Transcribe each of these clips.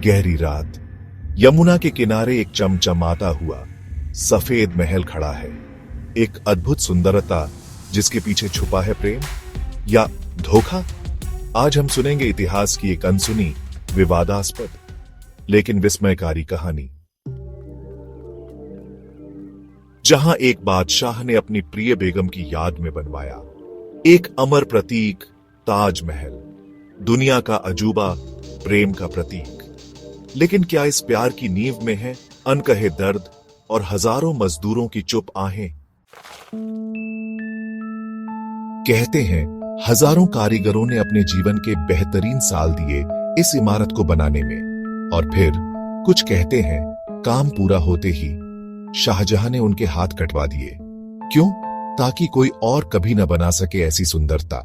गहरी रात, यमुना के किनारे एक चमचमाता हुआ सफेद महल खड़ा है। एक अद्भुत सुंदरता जिसके पीछे छुपा है प्रेम या धोखा। आज हम सुनेंगे इतिहास की एक अनसुनी, विवादास्पद लेकिन विस्मयकारी कहानी, जहां एक बादशाह ने अपनी प्रिय बेगम की याद में बनवाया एक अमर प्रतीक, ताजमहल, दुनिया का अजूबा, प्रेम का प्रतीक। लेकिन क्या इस प्यार की नींव में है अनकहे दर्द और हजारों मजदूरों की चुप आहें? कहते हैं हजारों कारीगरों ने अपने जीवन के बेहतरीन साल दिए इस इमारत को बनाने में, और फिर कुछ कहते हैं काम पूरा होते ही शाहजहां ने उनके हाथ कटवा दिए। क्यों? ताकि कोई और कभी न बना सके ऐसी सुंदरता।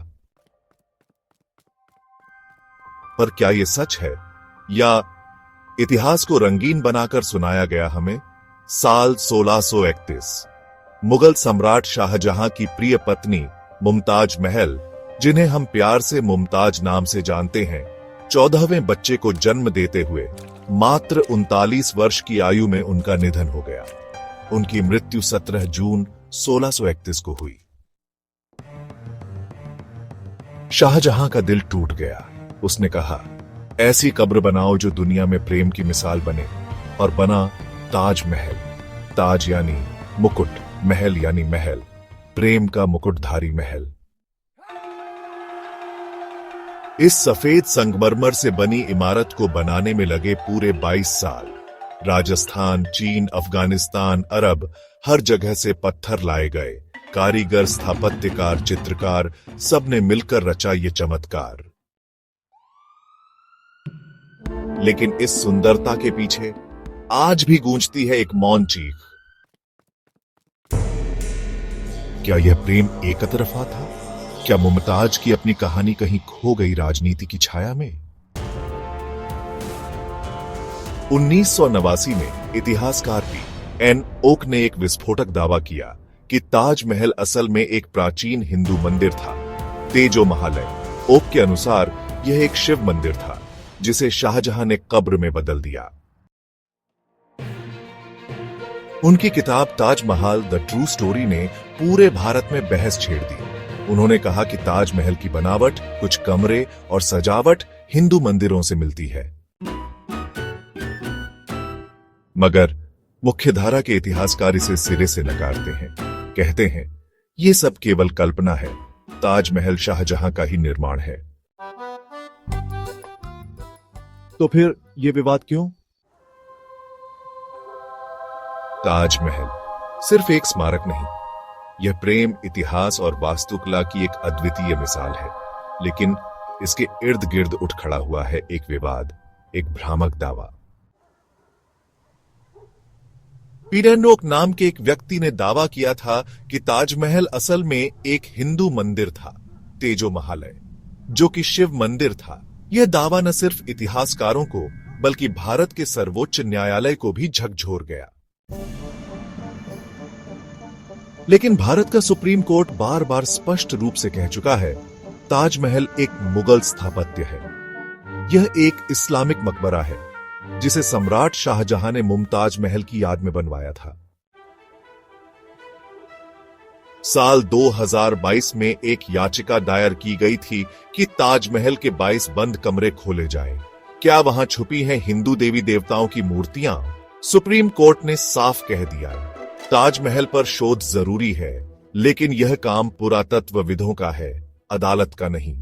पर क्या यह सच है या इतिहास को रंगीन बनाकर सुनाया गया हमें? साल 1631, मुगल सम्राट शाहजहां की प्रिय पत्नी मुमताज महल, जिन्हें हम प्यार से मुमताज नाम से जानते हैं, 14वें बच्चे को जन्म देते हुए मात्र 39 वर्ष की आयु में उनका निधन हो गया। उनकी मृत्यु 17 जून 1631 को हुई। शाहजहां का दिल टूट गया। उसने कहा, ऐसी कब्र बनाओ जो दुनिया में प्रेम की मिसाल बने, और बना ताजमहल। ताज यानी मुकुट, महल यानी महल, प्रेम का मुकुटधारी महल। इस सफेद संगमरमर से बनी इमारत को बनाने में लगे पूरे 22 साल। राजस्थान, चीन, अफगानिस्तान, अरब, हर जगह से पत्थर लाए गए। कारीगर, स्थापत्यकार, चित्रकार, सबने मिलकर रचा ये चमत्कार। लेकिन इस सुंदरता के पीछे आज भी गूंजती है एक मौन चीख। क्या यह प्रेम एक तरफा था? क्या मुमताज की अपनी कहानी कहीं खो गई राजनीति की छाया में? 1989 में इतिहासकार पी.एन. ओक ने एक विस्फोटक दावा किया कि ताजमहल असल में एक प्राचीन हिंदू मंदिर था, तेजो महालय। ओक के अनुसार यह एक शिव मंदिर था जिसे शाहजहां ने कब्र में बदल दिया। उनकी किताब ताजमहल द ट्रू स्टोरी ने पूरे भारत में बहस छेड़ दी। उन्होंने कहा कि ताजमहल की बनावट, कुछ कमरे और सजावट हिंदू मंदिरों से मिलती है। मगर मुख्यधारा के इतिहासकार इसे सिरे से नकारते हैं। कहते हैं यह सब केवल कल्पना है, ताजमहल शाहजहां का ही निर्माण है। तो फिर यह विवाद क्यों? ताजमहल सिर्फ एक स्मारक नहीं, यह प्रेम, इतिहास और वास्तुकला की एक अद्वितीय मिसाल है। लेकिन इसके इर्द गिर्द उठ खड़ा हुआ है एक विवाद, एक भ्रामक दावा। पी.एन. ओक नाम के एक व्यक्ति ने दावा किया था कि ताजमहल असल में एक हिंदू मंदिर था, तेजो महालय, जो कि शिव मंदिर था। यह दावा न सिर्फ इतिहासकारों को बल्कि भारत के सर्वोच्च न्यायालय को भी झकझोर गया। लेकिन भारत का सुप्रीम कोर्ट बार बार स्पष्ट रूप से कह चुका है, ताजमहल एक मुगल स्थापत्य है। यह एक इस्लामिक मकबरा है जिसे सम्राट शाहजहां ने मुमताज महल की याद में बनवाया था। साल 2022 में एक याचिका दायर की गई थी कि ताजमहल के 22 बंद कमरे खोले जाएं। क्या वहां छुपी हैं हिंदू देवी देवताओं की मूर्तियां? सुप्रीम कोर्ट ने साफ कह दिया, ताजमहल पर शोध जरूरी है, लेकिन यह काम पुरातत्वविदों का है, अदालत का नहीं।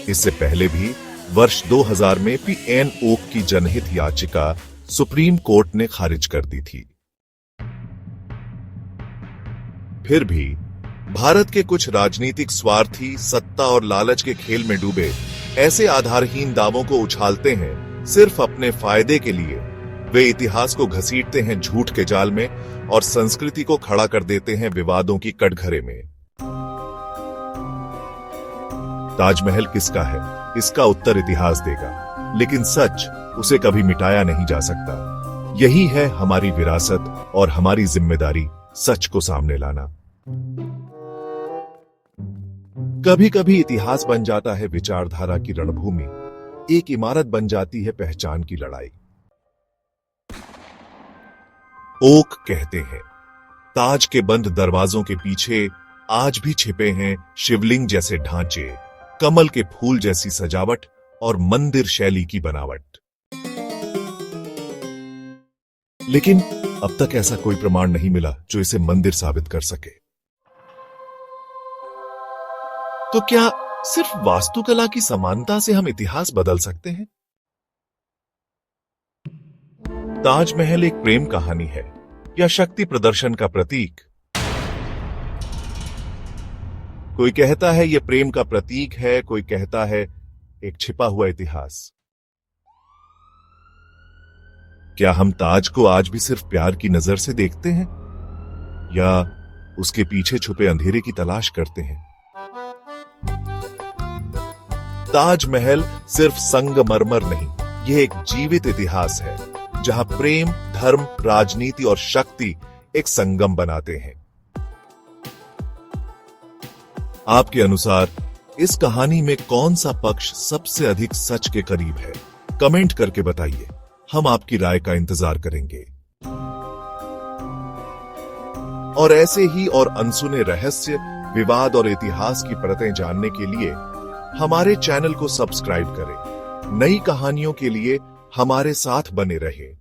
इससे पहले भी वर्ष 2000 में पी.एन. ओक की जनहित याचिका सुप्रीम कोर्ट ने खारिज कर दी थी। फिर भी भारत के कुछ राजनीतिक स्वार्थी सत्ता और लालच के खेल में डूबे ऐसे आधारहीन दावों को उछालते हैं सिर्फ अपने फायदे के लिए। वे इतिहास को घसीटते हैं झूठ के जाल में और संस्कृति को खड़ा कर देते हैं विवादों की कटघरे में। ताजमहल किसका है, इसका उत्तर इतिहास देगा, लेकिन सच उसे कभी मिटाया नहीं जा सकता। यही है हमारी विरासत और हमारी जिम्मेदारी, सच को सामने लाना। कभी कभी इतिहास बन जाता है विचारधारा की रणभूमि। एक इमारत बन जाती है पहचान की लड़ाई। ओक कहते हैं, ताज के बंद दरवाजों के पीछे आज भी छिपे हैं शिवलिंग जैसे ढांचे, कमल के फूल जैसी सजावट और मंदिर शैली की बनावट। लेकिन अब तक ऐसा कोई प्रमाण नहीं मिला जो इसे मंदिर साबित कर सके। तो क्या सिर्फ वास्तुकला की समानता से हम इतिहास बदल सकते हैं? ताजमहल एक प्रेम कहानी है या शक्ति प्रदर्शन का प्रतीक? कोई कहता है यह प्रेम का प्रतीक है, कोई कहता है एक छिपा हुआ इतिहास। क्या हम ताज को आज भी सिर्फ प्यार की नजर से देखते हैं या उसके पीछे छुपे अंधेरे की तलाश करते हैं? ताजमहल सिर्फ संगमरमर नहीं, यह एक जीवित इतिहास है जहां प्रेम, धर्म, राजनीति और शक्ति एक संगम बनाते हैं। आपके अनुसार इस कहानी में कौन सा पक्ष सबसे अधिक सच के करीब है? कमेंट करके बताइए, हम आपकी राय का इंतजार करेंगे। और ऐसे ही और अनसुने रहस्य, विवाद और इतिहास की परतें जानने के लिए हमारे चैनल को सब्सक्राइब करें। नई कहानियों के लिए हमारे साथ बने रहें।